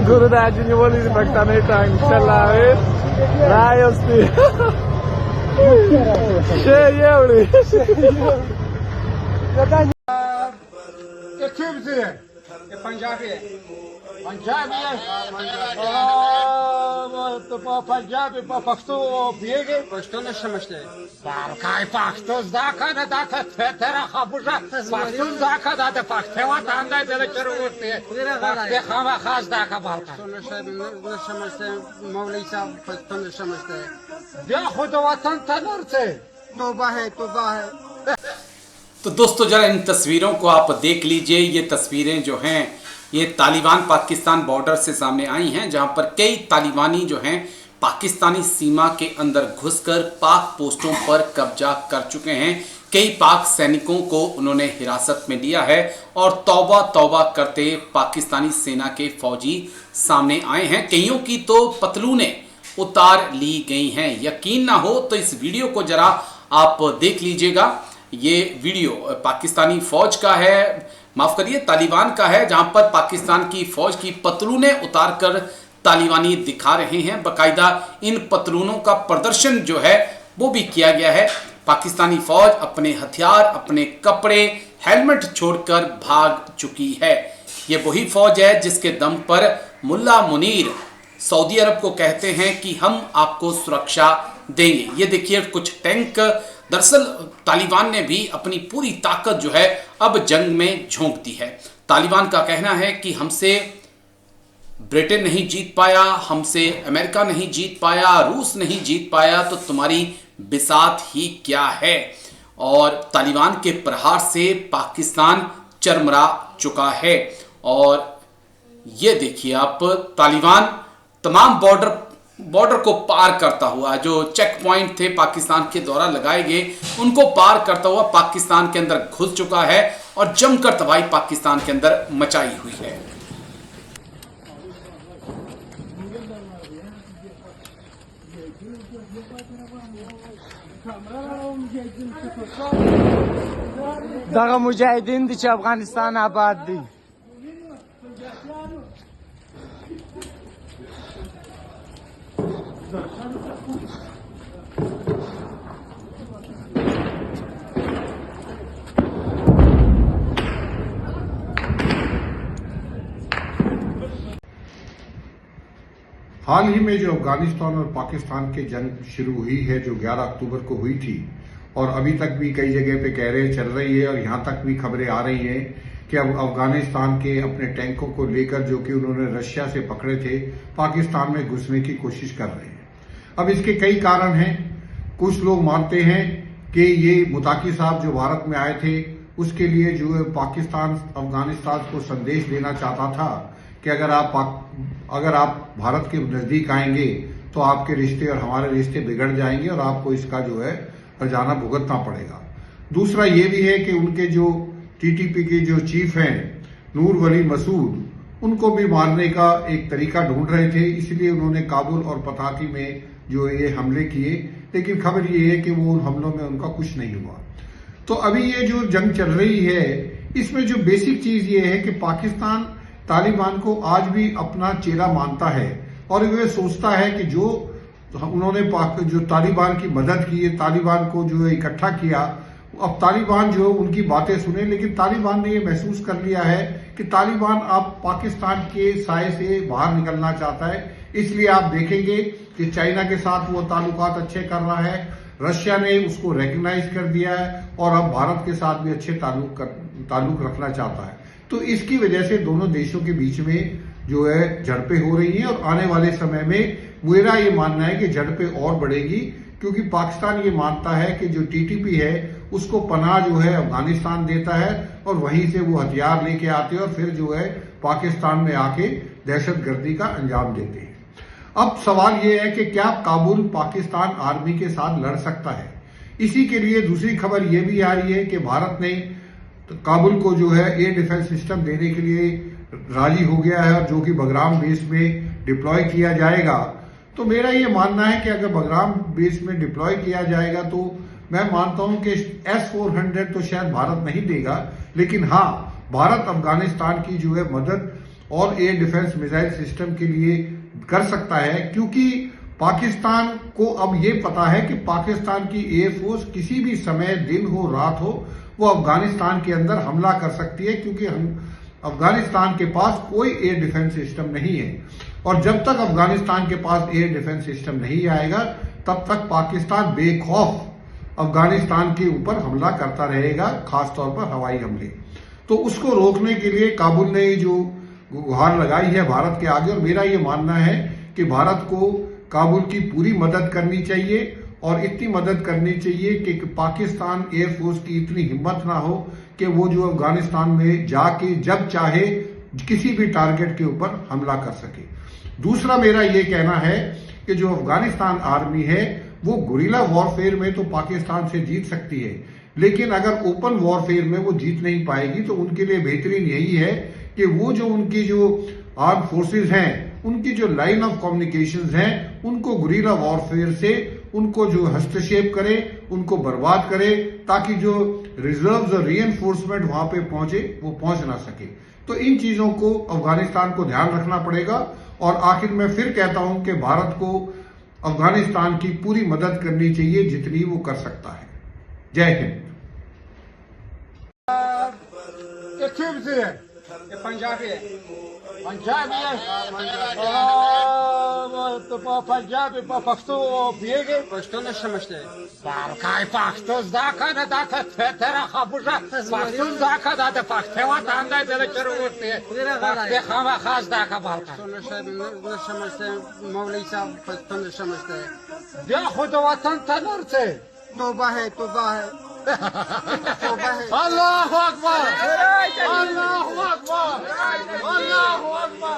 Guru Raji nie woli zbaktanej tak, inshallah, rajosti. Euro. ये क्यों है? ये पंजाबी है। पंजाबी है। तो पंजाबी पख्तो पिएगे? पख्तो नहीं समझते। बारकाई पख्तो दाका न दाका तेरा खाबुजा पख्तो दाका दाते पख्ते वात आंदा तेरे जरूरत है। पख्ते खामा खास दाका बारका। नहीं समझते मौलवी साहब पख्तो नहीं समझते। या खुद वतन तनरते। तौबा है। तो दोस्तों जरा इन तस्वीरों को आप देख लीजिए। ये तस्वीरें जो हैं ये तालिबान पाकिस्तान बॉर्डर से सामने आई हैं, जहां पर कई तालिबानी जो हैं पाकिस्तानी सीमा के अंदर घुसकर पाक पोस्टों पर कब्जा कर चुके हैं। कई पाक सैनिकों को उन्होंने हिरासत में लिया है और तौबा तौबा करते पाकिस्तानी सेना के फौजी सामने आए हैं। कईयों की तो पतलूनें उतार ली गई हैं। यकीन ना हो तो इस वीडियो को जरा आप देख लीजिएगा। ये वीडियो पाकिस्तानी फौज का है, माफ करिए तालिबान का है, जहां पर पाकिस्तान की फौज की पतलूनें उतारकर तालिबानी दिखा रहे हैं। बाकायदा इन पतलूनों का प्रदर्शन जो है वो भी किया गया है। पाकिस्तानी फौज अपने हथियार, अपने कपड़े, हेलमेट छोड़कर भाग चुकी है। ये वही फौज है जिसके दम पर मुल्ला मुनीर सऊदी अरब को कहते हैं कि हम आपको सुरक्षा देंगे। ये देखिए कुछ टैंक। दरअसल तालिबान ने भी अपनी पूरी ताकत जो है अब जंग में झोंक दी है। तालिबान का कहना है कि हमसे ब्रिटेन नहीं जीत पाया, हमसे अमेरिका नहीं जीत पाया, रूस नहीं जीत पाया, तो तुम्हारी बिसात ही क्या है। और तालिबान के प्रहार से पाकिस्तान चरमरा चुका है। और ये देखिए आप तालिबान तमाम बॉर्डर को पार करता हुआ, जो चेक पॉइंट थे पाकिस्तान के द्वारा लगाए गए, उनको पार करता हुआ पाकिस्तान के अंदर घुस चुका है और जमकर तबाही पाकिस्तान के अंदर मचाई हुई है। दागा मुजाहिदीन दी अफगानिस्तान आबाद दी। हाल ही में जो अफगानिस्तान और पाकिस्तान की जंग शुरू हुई है, जो 11 अक्टूबर को हुई थी और अभी तक भी कई जगह पे कह रहे चल रही है और यहां तक भी खबरें आ रही हैं कि अब अफगानिस्तान के अपने टैंकों को लेकर, जो कि उन्होंने रशिया से पकड़े थे, पाकिस्तान में घुसने की कोशिश कर रहे हैं। अब इसके कई कारण हैं। कुछ लोग मानते हैं कि ये मुताकी साहब जो भारत में आए थे उसके लिए जो है पाकिस्तान अफगानिस्तान को संदेश देना चाहता था कि अगर आप भारत के नजदीक आएंगे तो आपके रिश्ते और हमारे रिश्ते बिगड़ जाएंगे और आपको इसका जो है हर्जाना भुगतना पड़ेगा। दूसरा ये भी है कि उनके जो टीटीपी के जो चीफ हैं नूर वली मसूद, उनको भी मारने का एक तरीका ढूंढ रहे थे, इसलिए उन्होंने काबुल और पताती में जो ये हमले किए। लेकिन खबर ये है कि वो उन हमलों में उनका कुछ नहीं हुआ। तो अभी ये जो जंग चल रही है, इसमें जो बेसिक चीज ये है कि पाकिस्तान तालिबान को आज भी अपना चेला मानता है और वे सोचता है कि जो उन्होंने जो तालिबान की मदद की है, तालिबान को जो है इकट्ठा किया, अब तालिबान जो उनकी बातें सुने। लेकिन तालिबान ने ये महसूस कर लिया है कि तालिबान अब पाकिस्तान के साए से बाहर निकलना चाहता है। इसलिए आप देखेंगे कि चाइना के साथ वो ताल्लुकात अच्छे कर रहा है, रशिया ने उसको रिकग्नाइज कर दिया है और अब भारत के साथ भी अच्छे ताल्लुक रखना चाहता है। तो इसकी वजह से दोनों देशों के बीच में जो है झड़पें हो रही हैं और आने वाले समय में मेरा ये मानना है कि झड़पें और बढ़ेगी, क्योंकि पाकिस्तान ये मानता है कि जो टीटीपी है उसको पनाह जो है अफगानिस्तान देता है और वहीं से वो हथियार लेके आते हैं और फिर जो है पाकिस्तान में आके दहशतगर्दी का अंजाम देते हैं। अब सवाल ये है कि क्या काबुल पाकिस्तान आर्मी के साथ लड़ सकता है। इसी के लिए दूसरी खबर ये भी आ रही है कि भारत ने तो काबुल को जो है एयर डिफेंस सिस्टम देने के लिए राजी हो गया है और जो कि बगराम बेस में डिप्लॉय किया जाएगा। तो मेरा ये मानना है कि अगर बगराम बेस में डिप्लॉय किया जाएगा तो मैं मानता हूं कि S-400 तो शायद भारत नहीं देगा, लेकिन हाँ, भारत अफगानिस्तान की जो है मदद और एयर डिफेंस मिसाइल सिस्टम के लिए कर सकता है, क्योंकि पाकिस्तान को अब ये पता है कि पाकिस्तान की एयरफोर्स किसी भी समय, दिन हो रात हो, वो अफगानिस्तान के अंदर हमला कर सकती है, क्योंकि अफगानिस्तान के पास कोई एयर डिफेंस सिस्टम नहीं है। और जब तक अफगानिस्तान के पास एयर डिफेंस सिस्टम नहीं आएगा तब तक पाकिस्तान बेखौफ अफगानिस्तान के ऊपर हमला करता रहेगा, खासतौर पर हवाई हमले। तो उसको रोकने के लिए काबुल ने जो गुहार लगाई है भारत के आगे, और मेरा ये मानना है कि भारत को काबुल की पूरी मदद करनी चाहिए और इतनी मदद करनी चाहिए कि पाकिस्तान एयरफोर्स की इतनी हिम्मत ना हो कि वो जो अफगानिस्तान में जाके जब चाहे किसी भी टारगेट के ऊपर हमला कर सके। दूसरा मेरा ये कहना है कि जो अफगानिस्तान आर्मी है वो गुरिल्ला वॉरफेयर में तो पाकिस्तान से जीत सकती है, लेकिन अगर ओपन वॉरफेयर में वो जीत नहीं पाएगी तो उनके लिए बेहतरीन यही है कि वो जो उनकी जो आर्म फोर्सेस हैं, उनकी जो लाइन ऑफ कम्युनिकेशंस हैं, उनको गुरिल्ला वॉरफेयर से उनको जो हस्तक्षेप करे, उनको बर्बाद करे, ताकि जो रिजर्व्स और रीएनफोर्समेंट वहां पे पहुंचे वो पहुंच ना सके। तो इन चीजों को अफगानिस्तान को ध्यान रखना पड़ेगा। और आखिर में फिर कहता हूं कि भारत को अफगानिस्तान की पूरी मदद करनी चाहिए जितनी वो कर सकता है। जय हिंद। ये पंजाबी है, पंजाबी है, पंजाबी पख्तो पिएगे, पख्तो न समझते काय पख्तो दाखा न दाखा तेरा खाबुजा पख्तो दाखा दाते पख्ते वा तांदा तेरे चरो होते पख्ते खावा खास दाखा बालका न समझते मौलवी साहब पख्तो न समझते या खुद वतन तनर से तौबा है अल्लाहु अकबर अल्लाहु अकबर अल्लाहु अकबर